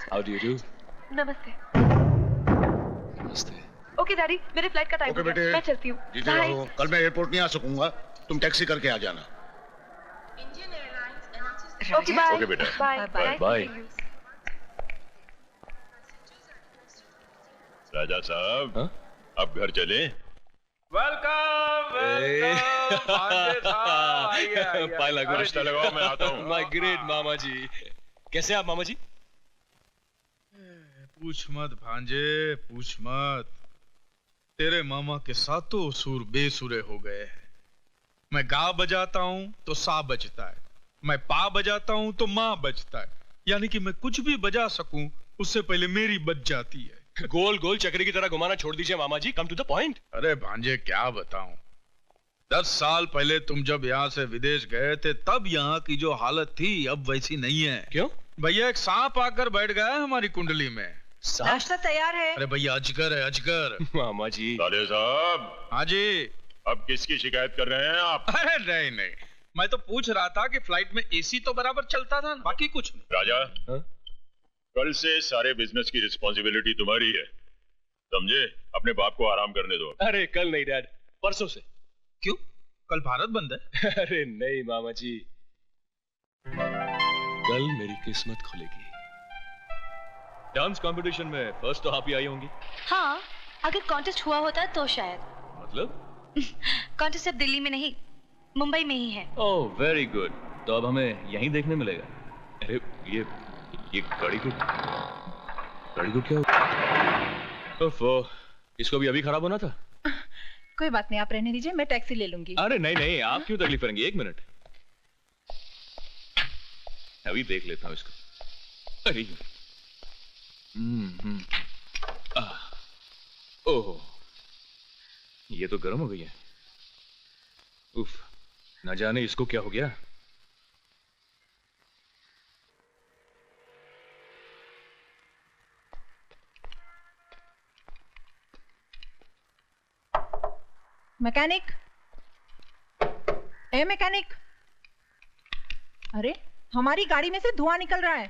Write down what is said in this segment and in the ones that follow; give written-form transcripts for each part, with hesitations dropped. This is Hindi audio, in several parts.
How do you do? नमस्ते। नमस्ते। ओके डैडी, मेरे फ्लाइट का टाइम हो गया, मैं चलती हूँ। बाय। कल मैं एयरपोर्ट नहीं आ सकूंगा, तुम टैक्सी करके आ जाना। Okay bye. ओके बेटा। Bye bye bye. राजा साहब, अब घर चले? वेलकम पाला गोश्त लगाओ, मैं आता हूँ। माय ग्रेट मामा जी। कैसे आप मामा जी? पूछ मत भांजे, पूछ मत। तेरे मामा के सातों सुर बेसुरे हो गए हैं। मैं गा बजाता हूँ तो सा बजता है, मैं पा बजाता हूँ तो माँ बजता है, यानी कि मैं कुछ भी बजा सकूं उससे पहले मेरी बज जाती है। गोल गोल चक्री की तरह घुमाना छोड़ दीजिए मामा जी, कम टू द पॉइंट। अरे भांजे क्या बताऊं, 10 साल पहले तुम जब यहाँ से विदेश गए थे तब यहाँ की जो हालत थी अब वैसी नहीं है। क्यों? भैया एक सांप आकर बैठ गया है हमारी कुंडली में। नाश्ता तैयार है। अरे भैया अजगर है अजगर। मामा जी। राजा साहब। हाँ जी। अब किसकी शिकायत कर रहे हैं आप? अरे नहीं नहीं, मैं तो पूछ रहा था कि फ्लाइट में एसी तो बराबर चलता था, बाकी कुछ नहीं। राजा, कल से सारे बिजनेस की रिस्पॉन्सिबिलिटी तुम्हारी है, समझे? अपने बाप को आराम करने दो। अरे कल नहीं डैड, परसों से। क्यों? कल भारत बंद है? अरे नहीं मामा जी, कल मेरी किस्मत खुलेगी। डांस कंपटीशन में फर्स्ट तो आप ही आई होंगी। हाँ, अगर कॉन्टेस्ट हुआ होता तो शायद। मतलब? कॉन्टेस्ट अब दिल्ली में नहीं, मुंबई में ही है। ओह वेरी गुड, तो अब हमें यहीं देखने मिलेगा। अरे ये गाड़ी को क्या हुआ? इसको भी अभी खराब होना था। कोई बात नहीं, आप रहने दीजिए, मैं टैक्सी ले लूंगी। अरे नहीं नहीं, आप क्यों तकलीफ करेंगे? 1 मिनट, अभी देख लेता हूँ इसको। अरे ओह, ये तो गर्म हो गई है। उफ, न जाने इसको क्या हो गया। मैकेनिक, ए मैकेनिक, अरे हमारी गाड़ी में से धुआं निकल रहा है।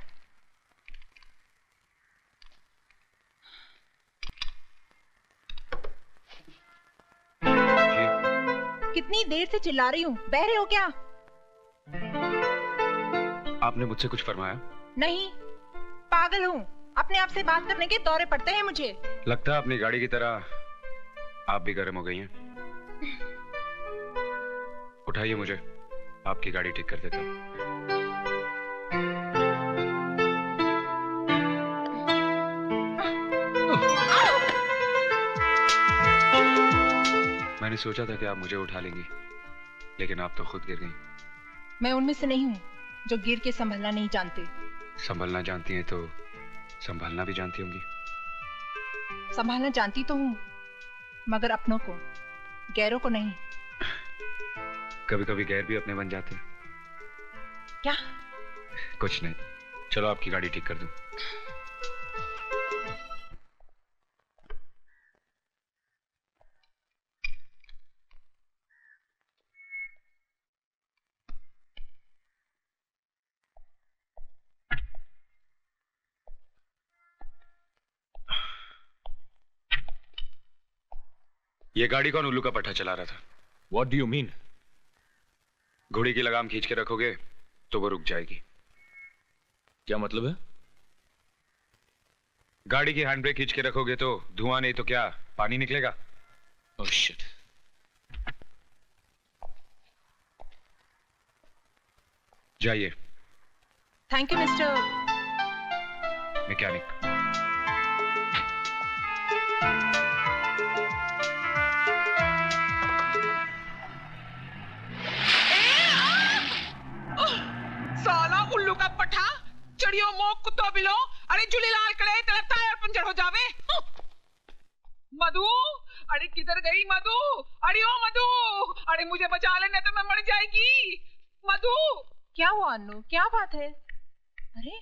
कितनी देर से चिल्ला रही हूँ, बहरे हो क्या? आपने मुझसे कुछ फरमाया? नहीं, पागल हूँ, अपने आप से बात करने के दौरे पड़ते हैं मुझे। लगता है अपनी गाड़ी की तरह आप भी गर्म हो गई हैं। उठाइए मुझे, आपकी गाड़ी ठीक कर देता हूँ। मैंने सोचा था कि आप मुझे उठा लेंगी, लेकिन आप तो खुद गिर गई। मैं उनमें से नहीं हूँ जो गिर के संभलना नहीं जानते। संभलना जानती हैं तो संभालना भी जानती होंगी। संभालना जानती तो हूँ, मगर अपनों को, गैरों को नहीं। कभी कभी गैर भी अपने बन जाते हैं। क्या? कुछ नहीं, चलो आपकी गाड़ी ठीक कर दूं। ये गाड़ी कौन उल्लू का पट्टा चला रहा था? What do you mean? घोड़ी की लगाम खींच के रखोगे तो वो रुक जाएगी। क्या मतलब है? गाड़ी की हैंड ब्रेक खींच के रखोगे तो धुआं नहीं तो क्या, पानी निकलेगा। Oh shit. जाइए। Thank you mister mechanic. साला उल्लू का पठा, चढ़ियो मोक कुत्तो बिलो, अरे झूलेलाल करे तेरा टायर पंचर हो जावे। मधु, अरे किधर गई मधु? अरे ओ मधु, अरे मुझे बचा ले नहीं तो मैं मर जाएगी। मधु। क्या हुआ अन्नू, क्या बात है? अरे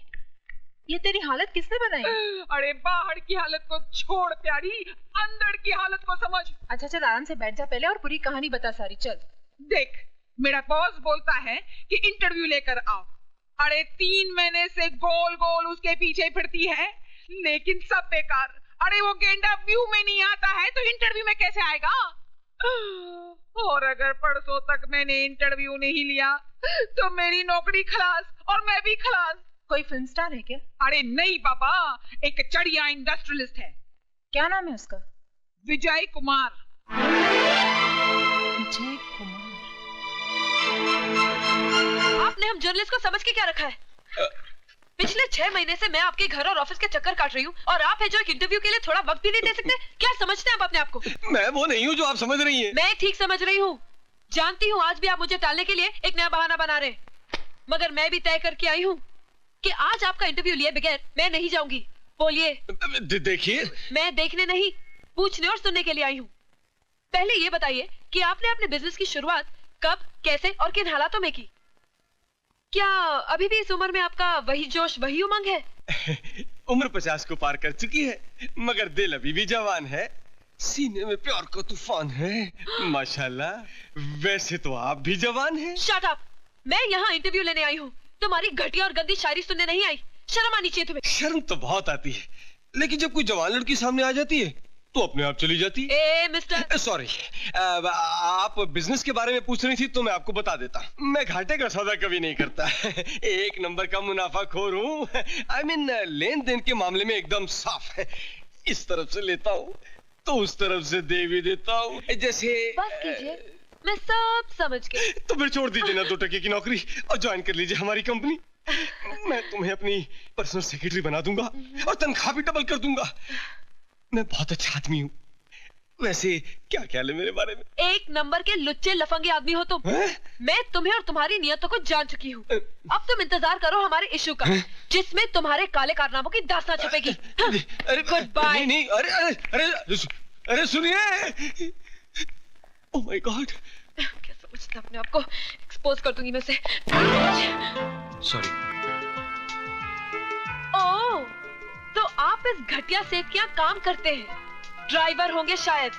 ये तेरी हालत किसने बनाई? अरे बाहर की हालत को छोड़ प्यारी, अंदर की हालत को समझ। अच्छा चल आराम से बैठ जा पहले और पूरी कहानी बता सारी। चल देख, मेरा बॉस बोलता है कि इंटरव्यू लेकर आओ, अरे 3 महीने से गोल गोल उसके पीछे फिरती है, लेकिन सब बेकार। अरे वो गेंडा व्यू में नहीं आता है तो इंटरव्यू में कैसे आएगा? और अगर परसों तक मैंने इंटरव्यू नहीं लिया तो मेरी नौकरी खलास और मैं भी खलास। कोई फिल्म स्टार है क्या? अरे नहीं पापा, एक चढ़िया इंडस्ट्रियलिस्ट है। क्या नाम है उसका? विजय कुमार। विजय कुमार। आपने हम जर्नलिस्ट को समझ के क्या रखा है? पिछले 6 महीने से मैं आपके घर और ऑफिस के चक्कर काट रही हूँ और आप है जो एक इंटरव्यू के लिए थोड़ा वक्त भी नहीं दे सकते। क्या समझते हैं आप अपने आप को? मैं वो नहीं हूँ जो आप समझ रही हैं। मैं ठीक समझ रही हूँ। जानती हूँ आज भी आप मुझे टालने के लिए एक नया बहाना बना रहे हैं, मगर मैं भी तय करके आई हूँ कि आज आपका इंटरव्यू लिए बगैर मैं नहीं जाऊंगी। बोलिए। देखिए, मैं देखने नहीं, पूछने और सुनने के लिए आई हूँ। पहले ये बताइए कि आपने अपने बिजनेस की शुरुआत कब, कैसे और किन हालातों में की? क्या अभी भी इस उम्र में आपका वही जोश, वही उमंग है? उम्र 50 को पार कर चुकी है, मगर दिल अभी भी जवान है। सीने में प्यार का तूफान है, माशाल्लाह। वैसे तो आप भी जवान हैं। Shut up! मैं यहाँ इंटरव्यू लेने आई हूँ, तुम्हारी घटिया और गंदी शायरी सुनने नहीं आई। शर्म आनी चाहिए तुम्हें। शर्म तो बहुत आती है, लेकिन जब कोई जवान लड़की सामने आ जाती है तो अपने आप चली जाती है। ए मिस्टर, सॉरी, आप बिजनेस के बारे में पूछ रही थी तो मैं आपको बता देता। मैं घाटे का सौदा कभी नहीं करता। एक नंबर का मुनाफाखोर हूँ। I mean, लेन देन के मामले में एकदम साफ है। इस तरफ से लेता हूँ तो उस तरफ से दे भी देता हूँ। जैसे बस कीजिए, मैं सब समझ गई। तो फिर छोड़ दीजिए ना 2 टके की नौकरी और ज्वाइन कर लीजिए हमारी कंपनी। मैं तुम्हें अपनी पर्सनल सेक्रेटरी बना दूंगा और तनख्वाह भी डबल कर दूंगा। मैं बहुत अच्छा आदमी हूँ। वैसे क्या ख्याल है मेरे बारे में? एक नंबर के लुच्चे लफंगे आदमी हो तुम। मैं तुम्हें और तुम्हारी नियतों को जान चुकी हूँ। अब तुम इंतजार करो हमारे इशू का, जिसमें तुम्हारे काले कारनामों की दास्तां छपेगी। Good bye. नहीं, अरे सुनिए। ओह माय गॉड, क्या समझते अपने आप को? एक्सपोज कर दूंगी मैं उसे। सॉरी। ओह, तो आप इस घटिया सेठ के यहाँ काम करते हैं? ड्राइवर होंगे शायद।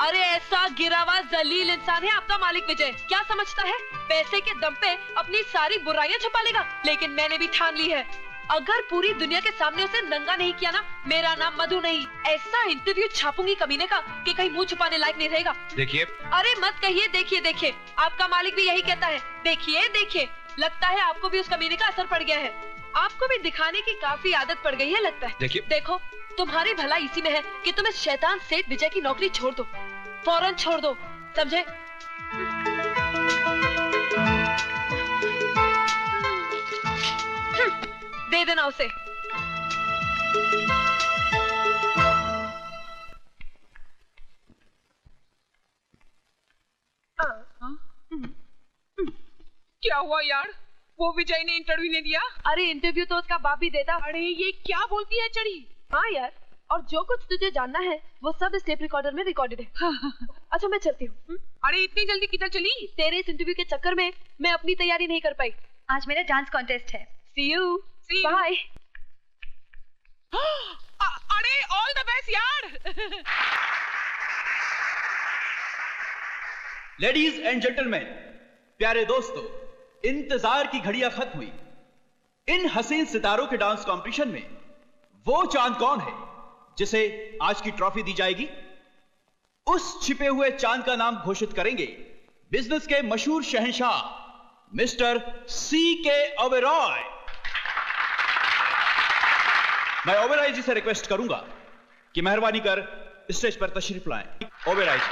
अरे ऐसा गिरा हुआ जलील इंसान है आपका मालिक विजय। क्या समझता है पैसे के दम पे अपनी सारी बुराइयां छुपा लेगा? लेकिन मैंने भी ठान ली है, अगर पूरी दुनिया के सामने उसे नंगा नहीं किया ना, मेरा नाम मधु नहीं। ऐसा इंटरव्यू छापूंगी कमीने का कि कहीं मुंह छुपाने लायक नहीं रहेगा। देखिए। अरे मत कहिए देखिए देखिए, आपका मालिक भी यही कहता है। देखिए देखिए, लगता है आपको भी उस कमीने का असर पड़ गया है। आपको भी दिखाने की काफी आदत पड़ गई है लगता है। देखिए, देखो तुम्हारी भलाई इसी में है कि तुम इस शैतान सेठ विजय की नौकरी छोड़ दो, फौरन छोड़ दो, समझे? दे देना उसे। क्या हुआ यार? वो विजय ने इंटरव्यू नहीं दिया? अरे इंटरव्यू तो उसका बाप भी देता। अरे ये क्या बोलती है चढ़ी? हाँ यार, और जो कुछ तुझे जानना है वो सब इस टेप रिकॉर्डर में रिकॉर्डेड है। अच्छा मैं चलती हूँ। अरे इतनी जल्दी किधर चली? तेरे इस इंटरव्यू के चक्कर में मैं अपनी तैयारी नहीं कर पाई। आज मेरा डांस कॉन्टेस्ट है। See you. बाय। अरे ऑल द बेस्ट यार। लेडीज एंड जेंटलमैन, प्यारे दोस्तों, इंतजार की घड़ियां खत्म हुई। इन हसीन सितारों के डांस कंपटीशन में वो चांद कौन है जिसे आज की ट्रॉफी दी जाएगी? उस छिपे हुए चांद का नाम घोषित करेंगे बिजनेस के मशहूर शहंशाह मिस्टर C.K. ओबेरॉय। मैं ओबेरॉय जी से रिक्वेस्ट करूंगा कि मेहरबानी कर स्टेज पर तशरीफ लाएं। ओबेरॉय जी।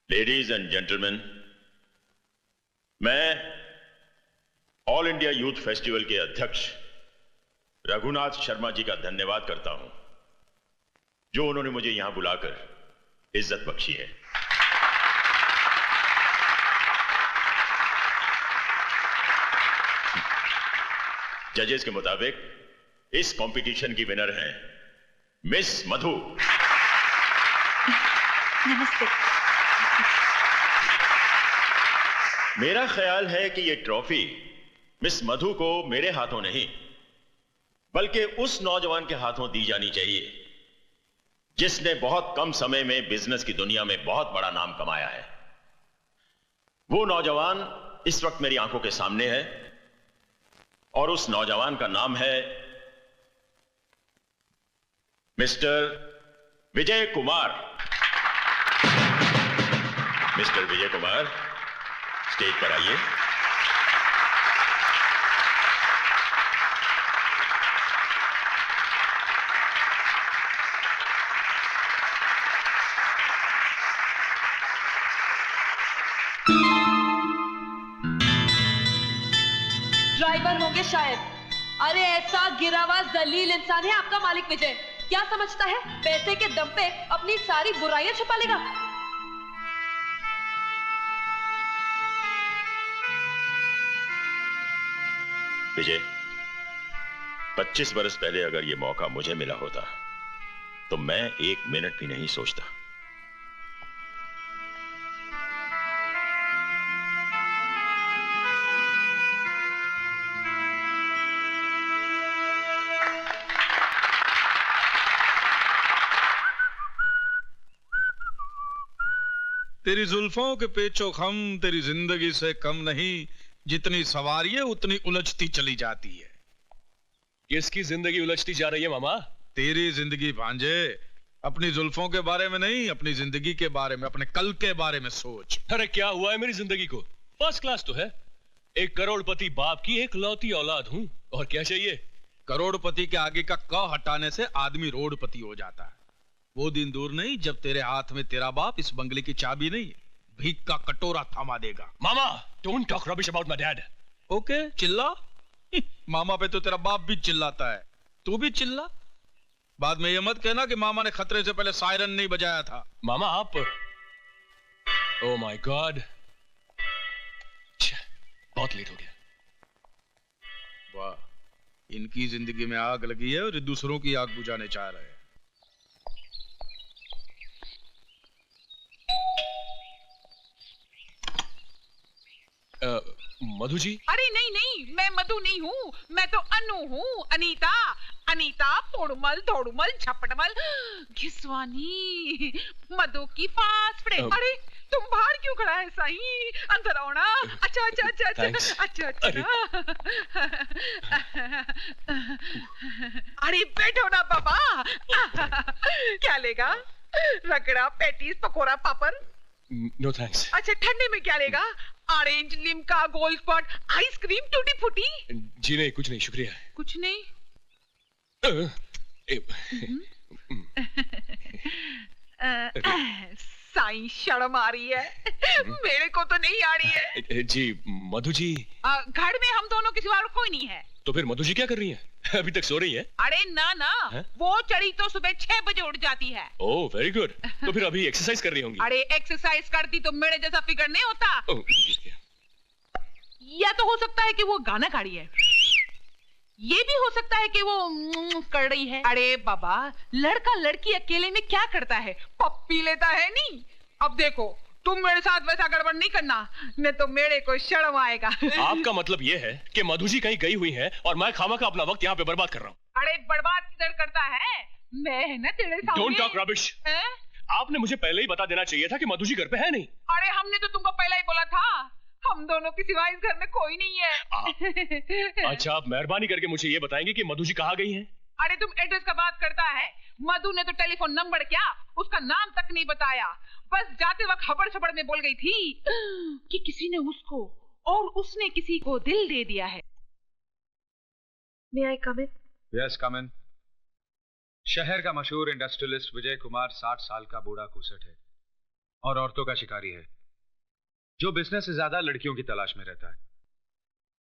लेडीज एंड जेंटलमैन, मैं ऑल इंडिया यूथ फेस्टिवल के अध्यक्ष रघुनाथ शर्मा जी का धन्यवाद करता हूं, जो उन्होंने मुझे यहां बुलाकर इज्जत बख्शी है। जजेस के मुताबिक इस कंपटीशन की विनर हैं मिस मधु। नमस्ते। मेरा ख्याल है कि यह ट्रॉफी मिस मधु को मेरे हाथों नहीं बल्कि उस नौजवान के हाथों दी जानी चाहिए जिसने बहुत कम समय में बिजनेस की दुनिया में बहुत बड़ा नाम कमाया है। वो नौजवान इस वक्त मेरी आंखों के सामने है और उस नौजवान का नाम है mister Vijay Kumar. Mister Vijay Kumar, stage पर आइए। ड्राइवर होंगे शायद। अरे ऐसा गिरा हुआ जलील इंसान है आपका मालिक विजय। क्या समझता है पैसे के दम पे अपनी सारी बुराइयां छुपा लेगा? विजय, 25 बरस पहले अगर यह मौका मुझे मिला होता तो मैं 1 मिनट भी नहीं सोचता। तेरी जुल्फों के पेचो खम तेरी जिंदगी से कम नहीं, जितनी सवारी है उतनी उलझती चली जाती है। किसकी जिंदगी उलझती जा रही है मामा? तेरी जिंदगी भांजे। अपनी जुल्फों के बारे में नहीं, अपनी जिंदगी के बारे में, अपने कल के बारे में सोच। अरे क्या हुआ है मेरी जिंदगी को? फर्स्ट क्लास तो है। एक करोड़पति बाप की एक लौती औलाद हूं, और क्या चाहिए? करोड़पति के आगे का क हटाने से आदमी रोडपति हो जाता है। वो दिन दूर नहीं जब तेरे हाथ में तेरा बाप इस बंगले की चाबी नहीं, भीख का कटोरा थमा देगा। मामा, don't talk rubbish about my dad. Okay, चिल्ला। मामा पे तो तेरा बाप भी चिल्लाता है, तू भी चिल्ला। बाद में ये मत कहना कि मामा ने खतरे से पहले सायरन नहीं बजाया था। मामा आप, ओह माय गॉड, बहुत लेट हो गया। वाह, इनकी जिंदगी में आग लगी है और दूसरों की आग बुझाने चाह रहे हैं। मधु जी? अरे नहीं नहीं, मैं मधु नहीं हूँ, मैं तो अनु हूँ, अनीता। अनीता पोड़मल धोड़मल झपटमल घिसवानी मधु की फास्ट फ्रेंड। अरे तुम बाहर क्यों खड़ा है साईं? अंदर आओ ना। अच्छा अच्छा अच्छा अच्छा अच्छा अच्छा। अरे बैठो ना बाबा। क्या लेगा? Ragda, patties, pakora, papad? No thanks. अच्छा, ठंडे में क्या लेगा? Orange, Limca, Gold Spot, ice cream, tutti frutti? जी नहीं, कुछ नहीं, शुक्रिया। कुछ नहीं? साईं शर्म आ रही है। मेरे को तो नहीं आ रही है। जी मधु जी, घर में हम दोनों के सिवा और कोई नहीं है। तो फिर मधु जी क्या कर रही हैं? अभी तक सो रही हैं? अरे ना ना, वो चढ़ी तो सुबह 6 बजे उठ जाती है। Oh very good. तो फिर अभी एक्सरसाइज कर रही होंगी। अरे एक्सरसाइज करती तो मेरे जैसा फिगर नहीं होता। या तो हो सकता है कि वो गाना गा रही है, ये भी हो सकता है कि वो कर रही है। अरे बाबा, लड़का लड़की अकेले में क्या करता है? पप्पी लेता है नहीं। अब देखो, तुम मेरे साथ वैसा गड़बड़ नहीं करना, नहीं तो मेरे को शर्म आएगा। आपका मतलब ये है कि मधु जी कहीं गई हुई है और मैं खामखा अपना वक्त यहाँ पे बर्बाद कर रहा हूँ। अरे बर्बाद किधर करता है? मैं है ना तेरे सामने। Don't talk rubbish. आपने मुझे पहले ही बता देना चाहिए था कि मधु जी घर पे है नहीं। अरे हमने तो तुमको पहले ही बोला था, हम दोनों के सिवा इस घर में कोई नहीं है। अच्छा, आप मेहरबानी करके मुझे ये बताएंगे कि मधु जी कहाँ गई हैं? अरे तुम एड्रेस का बात करता है। मधु ने तो टेलीफोन नंबर क्या, उसका नाम तक नहीं बताया। बस जाते वक्त हबड़ छबड़ में बोल गई थी कि किसी ने उसको और उसने किसी को दिल दे दिया है। May I come in? Yes, come in. शहर का मशहूर इंडस्ट्रियलिस्ट विजय कुमार 60 साल का बूढ़ा कुसट है और औरतों का शिकारी है, जो बिजनेस से ज्यादा लड़कियों की तलाश में रहता है।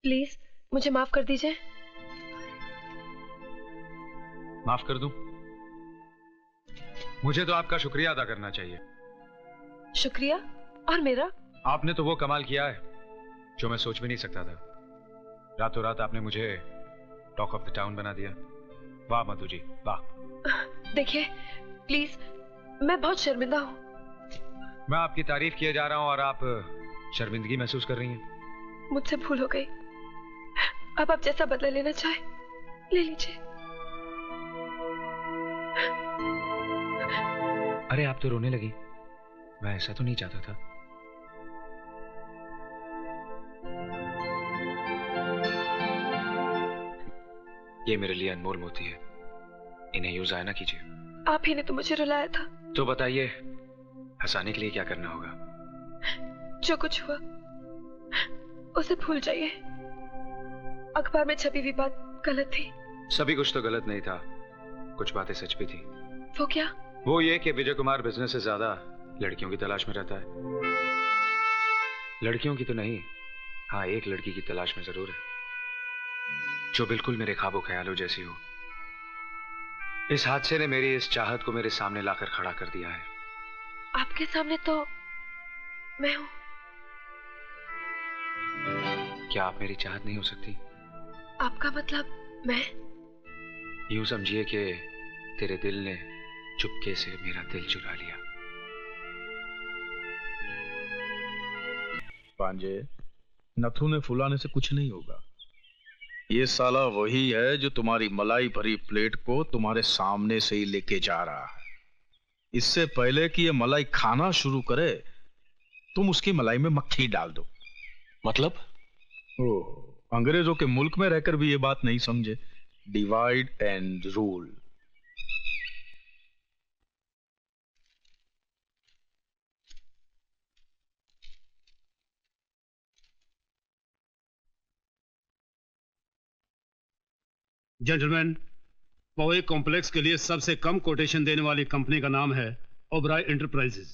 प्लीज मुझे माफ कर दीजिए। माफ कर दूं? मुझे तो आपका शुक्रिया अदा करना चाहिए। शुक्रिया? और मेरा? आपने तो वो कमाल किया है जो मैं सोच भी नहीं सकता था। रातों रात आपने मुझे टॉक ऑफ द टाउन बना दिया। वाह मधु जी, वाह। देखिए प्लीज, मैं बहुत शर्मिंदा हूँ। मैं आपकी तारीफ किए जा रहा हूँ और आप शर्मिंदगी महसूस कर रही हैं। मुझसे भूल हो गई। अब आप जैसा बदला लेना चाहे ले लीजिए। अरे आप तो रोने लगी, मैं ऐसा तो नहीं चाहता था। ये मेरे लिए अनमोल मोती है, इन्हें यूज आया ना कीजिए। आप ही ने तो मुझे रुलाया था। तो बताइए, हंसाने के लिए क्या करना होगा? जो कुछ हुआ उसे भूल जाइए। अखबार में छपी हुई बात गलत थी। सभी कुछ तो गलत नहीं था, कुछ बातें सच भी थी। वो क्या? वो ये कि विजय कुमार बिजनेस से ज्यादा लड़कियों की तलाश में रहता है। लड़कियों की तो नहीं, हाँ एक लड़की की तलाश में जरूर है, जो बिल्कुल मेरे ख्वाबों ख्यालों जैसी हो। इस हादसे ने मेरी इस चाहत को मेरे सामने लाकर खड़ा कर दिया है। आपके सामने तो मैं हूं। क्या आप मेरी चाहत नहीं हो सकती? आपका मतलब मैं? यूं समझिए कि तेरे दिल ने चुपके से मेरा दिल चुरा लिया। पांजे, नथुने फुलाने से कुछ नहीं होगा। ये साला वही है जो तुम्हारी मलाई भरी प्लेट को तुम्हारे सामने से ही लेके जा रहा है। इससे पहले कि ये मलाई खाना शुरू करे, तुम उसकी मलाई में मक्खी डाल दो। मतलब? ओह, अंग्रेजों के मुल्क में रहकर भी ये बात नहीं समझे। Divide and rule. जेंटलमैन, पवे कॉम्प्लेक्स के लिए सबसे कम कोटेशन देने वाली कंपनी का नाम है ओबराय एंटरप्राइजेस,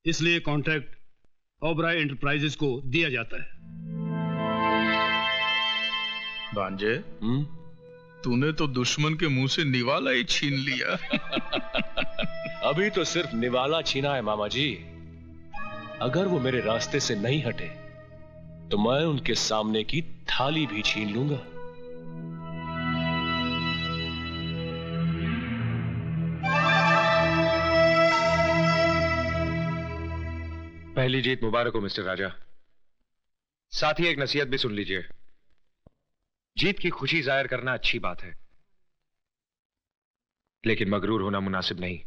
इसलिए कॉन्ट्रैक्ट ओबराय एंटरप्राइजेस को दिया जाता है। भांजे, तूने तो दुश्मन के मुंह से निवाला ही छीन लिया। अभी तो सिर्फ निवाला छीना है मामा जी। अगर वो मेरे रास्ते से नहीं हटे तो मैं उनके सामने की थाली भी छीन लूंगा। पहली जीत मुबारक हो मिस्टर राजा। साथ ही एक नसीहत भी सुन लीजिए। जीत की खुशी जाहिर करना अच्छी बात है, लेकिन मगरूर होना मुनासिब नहीं।